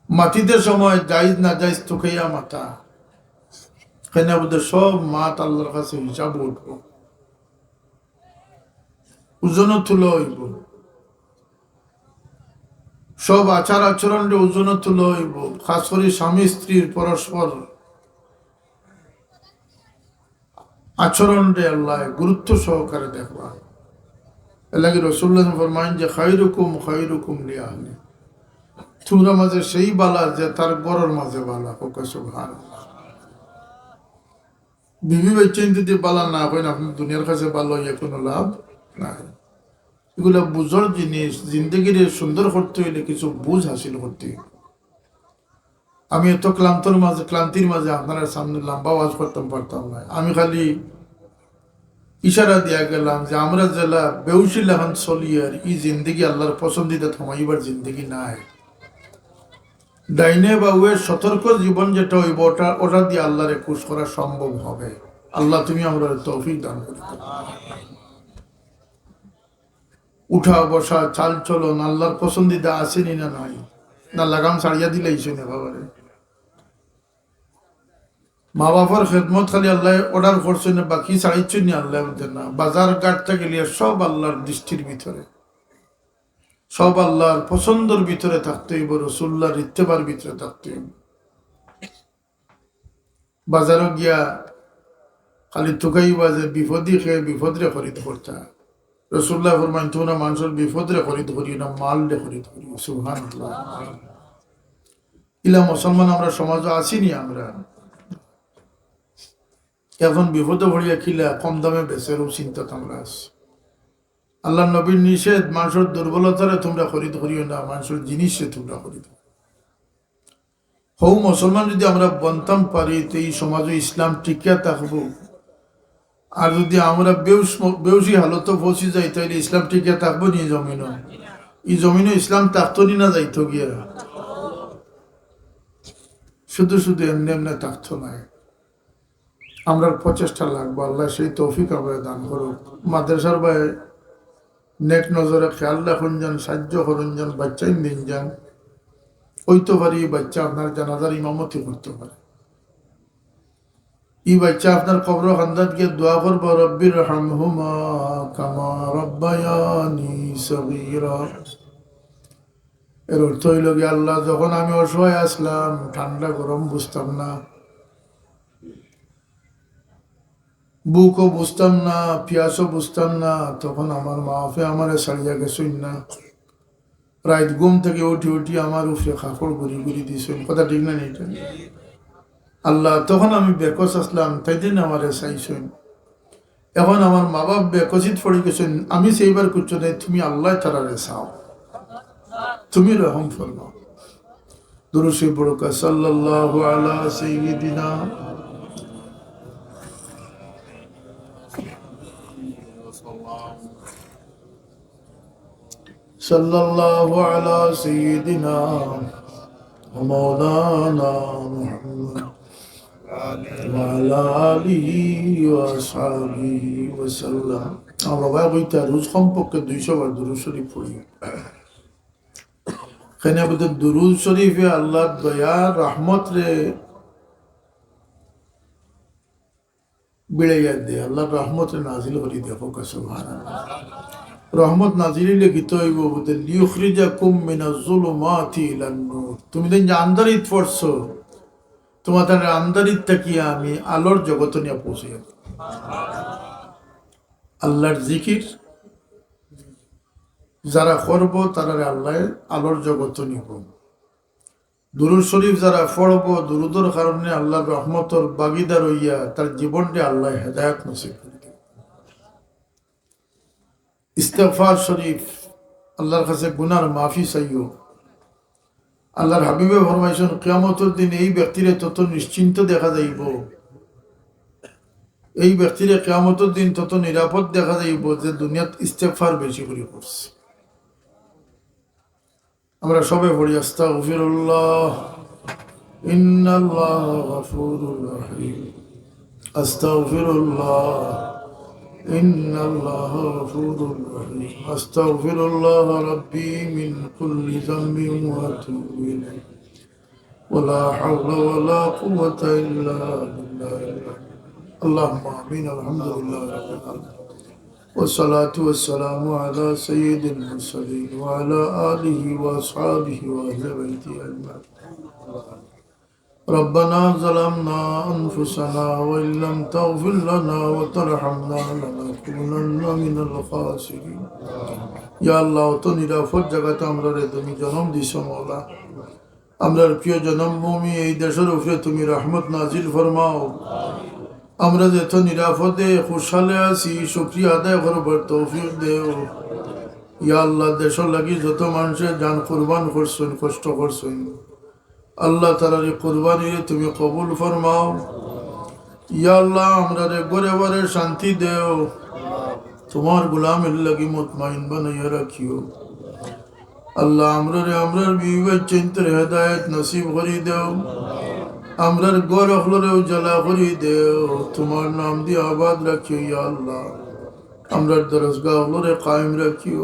S1: মাটিতে সময় যাইজ না যাইজ তো খেয়া মাথা কেন বলতে সব মাত আল্লাহর কাছে হিসাব উঠবো, ওজন তুলো হইব। সব আচার আচরণ ওজন তুলো হইব। খাস করে স্বামী স্ত্রীর পরস্পর আচরণ রে আল্লাহ গুরুত্ব সহকারে দেখবা। এর লাগে রাসূলুল্লাহ ফরমায়েন যে খায়রুকুম খায়রুকুম লিআহলি, তোমরা মাঝে সেই বালা যে তার ঘরের মাঝে বালা। সুবহানাল্লাহ। বিবি বাচ্চাইন যদি বালা না হয় না, আপনি দুনিয়ার কাছে ভালো হইয়া কোনো লাভ নাই। এগুলো বুঝার জিনিস। জিন্দগির সুন্দর করতে হইলে কিছু বুঝ হাসিল করতে হইবে। আমি এত ক্লান্তির মাঝে আপনারা সামনে লম্বা আওয়াজ করতাম পারতাম না। আমি খালি ইশারা দিয়া গেলাম যে আমরা জেলা বেউসি লাহান চলি আর ই জিন্দগি আল্লাহর পছন্দিতা থামাইবার জিন্দগি নাই। ডাইনে বা ওয়ের সতর্ক জীবন যেটা হইব ওটা দিয়ে আল্লাহরে খুশ করা সম্ভব হবে। আল্লাহ তুমি আমরা তৌফিক দান করতে। উঠা বসা চাল চলন আল্লাহর পছন্দিদা আসেনি না নাই, না লাগাম ছাড়িয়া দিলেই শুনে বাবারে। মা বাবার খেদমত খালি আল্লাহ অর্ডার করছে না, বাকি ছাড়িচ্ছেন না আল্লাহ বলতেন না। বাজার ঘাটটা গেলে সব আল্লাহর দৃষ্টির ভিতরে, সব আল্লাহর পছন্দর ভিতরে থাকতে হইব, রসুল্লাহর ইত্তেবার ভিতরে থাকতে হইব। বাজারও গিয়া খালি তুকাইবা যে বিপদই খেয়ে বিপদরে খরিদ করতা। রসুল্লাহ ফরমাইন তোমরা মানুষের বিপদরে খরিদ করি না, মাল রে খরিদ করি। সুবহানাল্লাহ। ইলা মুসলমান আমরা সমাজে আসিনি। আমরা এখন বিপদে ভরিয়া খিলা কম দামে বেচের চিন্তা আমরা আছি। আল্লাহ নবীর নিষেধ, মানুষের দুর্বলতারে তোমরা খরিদ করিও না, মানুষের জিনিসে তোমরা খরিদ। হৌ মুসলমান যদি আমরা বনতাম পারি তো এই সমাজে ইসলাম টিকিয়া থাকবো। আর যদি আমরা বেউসি হালত পৌঁছে যাই তাহলে ইসলাম টিকিয়া থাকবো নি জমিন? এই জমিনে ইসলাম থাকতো নি না যাইতো গিয়া? শুধু শুধু এমনি এমনি থাকতো নাই। আমরা প্রচেষ্টা লাগবো। আল্লাহ সেই তৌফিক আমরা দান করুক। মাদ্রাসার ভাই নেক নজরে খেয়াল রাখুন যান, সাহায্য করুন যান, বাচ্চাই দিন যান। ওই তো পারি বাচ্চা আপনার জানাজার ইমামতি করতে পারে। ই বাচ্চা আপনার কবর খান্দাত গিয়ে দোয়া করবো, রব্বির হামহুমা কামা রব্বায়ানি সগীরা। এর অর্থ হইল গিয়ে, আল্লাহ যখন আমি অসহায় আসলাম, ঠান্ডা গরম বুঝতাম না, বুকও বুঝতাম না, পিয়াসও বুঝতাম না, তখন আমার মা বাপে আমার সারিয়া গেছেন না। রাত ঘুম থেকে উঠি উঠি আমার উপরে কাপড় ঘুরি ঘুরি দিয়েছেন। কথা ঠিক না এটা? আল্লাহ তখন আমি বেকস আসলাম, তাই দিন আমার চাইছেন। এখন আমার মা বাপ বেকসিত পড়ে গেছেন, আমি সেইবার করছো নাই, তুমি আল্লাহ তারারে চাও, তুমি রহম ফরমাও। দুরূদ শরীফ পড়ো, সাল্লাল্লাহু আলা সাইয়্যিদিনা সাল্লাল্লাহু আলা সাইয়্যিদিনা ওয়া মাওলানা মুহাম্মদ ওয়া আলা আলিহি ওয়া আসহাবিহি ওয়া সাল্লাম। আমরা ভাই কইতা রোজ কমপক্ষে 200 বার দুরূদ শরীফ পড়ি। এখানে আমাদের দুরূদ শরীফে আল্লাহর দয়া রহমত রে বেড়ে দেয়, আল্লাহর রহমত রে নাজিল করি দেখো। সুবহানাল্লাহ। রহমত নাজিল লিখিত হইব বলতে, লিউখরিজাকুম মিনাজ যুলুমাতি ইলান নূর। তুমি যে আন্ধারিত পড়ছো, তোমাদের আন্ধারিত তাকিয়া আমি আলোর জগৎ নিয়ে পৌঁছে যাব। আল্লাহর জিকির যারা করব তারা আল্লাহ আলোর জগৎ নিব। দুরূদ শরীফ যারা পড়ব, দুরুদের কারণে আল্লাহর রহমতর বাগিদার হইয়া তার জীবনটি আল্লাহ হেদায়েত নসিব করে দেবে। ইস্তেগফার শরীফ, আল্লাহর কাছে গুনার মাফি চাইও। আল্লাহর হাবিবে ফরমাইছেন, কিয়ামতের দিন এই ব্যক্তিরে তত নিশ্চিন্ত দেখা যাইব, এই ব্যক্তিরে কিয়ামতের দিন তত নিরাপদ দেখা যাইব যে দুনিয়াত ইস্তেগফার বেশি করে করছে। আমরা সবাই পড়ি, আস্তাগফিরুল্লাহ ইন্নাল্লাহা গফুরুর রহিম, আস্তাগফিরুল্লাহ ইন্নাল্লাহা গফুরুর রহিম, আস্তাগফিরুল্লাহ রাব্বি মিন কুল্লি যামবিন ওয়া আতুবু ইলাইহি ওয়া লা হাওলা ওয়া লা কুওয়াতা ইল্লা বিল্লাহ। আল্লাহুম্মা আমিন। আলহামদুলিল্লাহি রাব্বিল আলামিন। والصلاة والسلام على سيد المرسلين وعلى آله وأصحابه وأهل بيته أجمعين. ربنا ظلمنا أنفسنا وإن لم تغفر لنا وترحمنا لنكونن من الخاسرين. يا الله তো নিরাপদ জায়গাতে আমরা তুমি জন্ম দিছো মওলা। আমরার প্রিয় জন্মভূমি এই দেশের উপরে তুমি রহমত নাজিল ফরমাও। আমরা যেত নিরাপদে খুশহালে আছি, শুকরিয়া আদায় করবার তৌফিক দেও। ইয়া আল্লাহ, দেশের লাগি যত মানুষের জান কুরবান করছেন, কষ্ট করছেন, আল্লাহ তাআলার এই কুরবানিরে তুমি কবুল ফরমাও। ইয়া আল্লাহ, আমরা রে ঘরে ঘরে শান্তি দেও, তোমার গোলামের লাগি মুতমাইন বানাইয়া রাখিও। আল্লাহ আমরার বিবেক চিন্তার হেদায়েত নসিব করি দেও। আমরার গড় হলরে উজালা করি দেও, তোমার নাম দিয়ে আবাদ রাখিও। ইয়া আল্লাহ, আমরার দরজগাহ হলরে কায়েম রাখিও।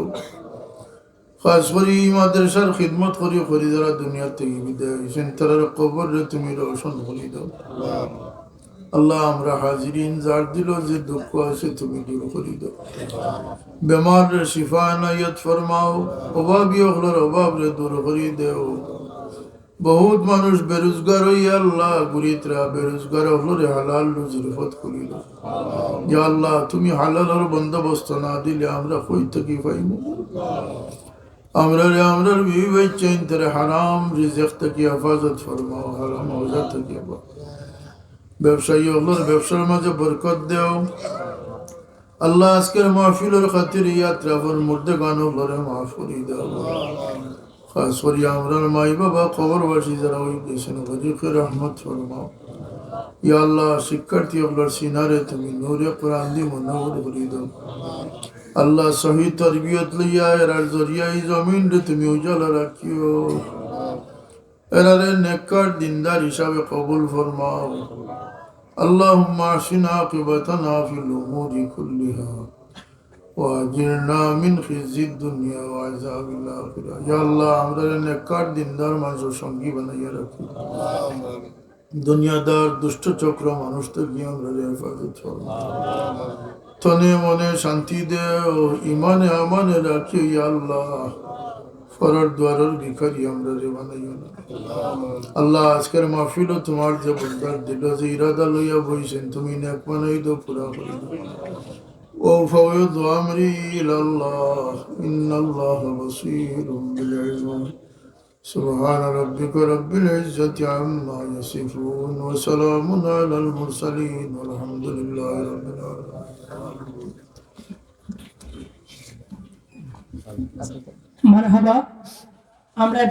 S1: খাস করি মাদ্রাসার খিদমত করি যারা দুনিয়া থেকে বিদায় হয়েছেন, তারার কবর রে তুমি রোশন করে দাও। আল্লাহ, আমরা হাজিরিন যার দিল যে দুঃখ আছে তুমি দূর করে দাও। বেমার রে শিফা এনায়েত ফরমাও, অভাবী হলর অভাব রে দূর করে দেও। বহুত মানুষ বেরোজগার হইয়া আল্লাহ গুরিতরা বেরোজগার হলরে হালাল রুজির ফত করিল। ইয়া আল্লাহ, তুমি হালালের বন্দোবস্ত না দিলে আমরা কই থেকে পাইব? আমরার বিবেক চিন্তারে হারাম রিজিক থেকে হেফাজত ফরমাও, হারাম ওজা থেকে। ব্যবসায়ী হলর ব্যবসার মাঝে বরকত দেও। আল্লাহ, আজকের মাহফিলের খাতির ইয়াত্রাফর মধ্যে গান হলরে মাফ করি দেও। খাস করি আমরার মাই বাবা কবরবাসী যারা ওই দেশেন গরিবকে রহমত ফরমাও। ইয়া আল্লাহ, শিক্ষার্থী হলর সিনারে তুমি নূরে কোরআন দি মনোহর করি দাও। আল্লাহ, সহি তরবিয়ত লইয়া এরার জরিয়াই জমিন রে তুমি উজালা রাখিও। এরারে নেককার দিনদার হিসাবে কবুল ফরমাও। আল্লাহুম্মা আশিনা আকিবাতানা ফিল উমুরি কুল্লিহা ওয়াজিরনা মিন খিজিদ দুনিয়া ওয়া আযাবিল আখিরাহ। ইয়া আল্লাহ, আমরা নেককার দিনদার মানুষের সঙ্গী বানাইয়া রাখি। দুনিয়াদার দুষ্ট চক্র মানুষ থেকে আমরা হেফাজত করো। তনে মনে শান্তি দে ও ইমানে আমানে রাখি ইয়া আল্লাহ। ফরার দ্বারের ভিখারি আমরা রে বানাইও না আল্লাহ। আজকের মাহফিলও তোমার যে বন্দার দিল যে ইরাদা লইয়া বইছেন তুমি নেক বানাই দো, পুরা করে দো। وفوض أمري إلى الله إن الله بصير بالعباد. سبحان ربك رب العزة عما يصفون وسلام على المرسلين والحمد لله رب العالمين.
S2: মারহাবা। আমরা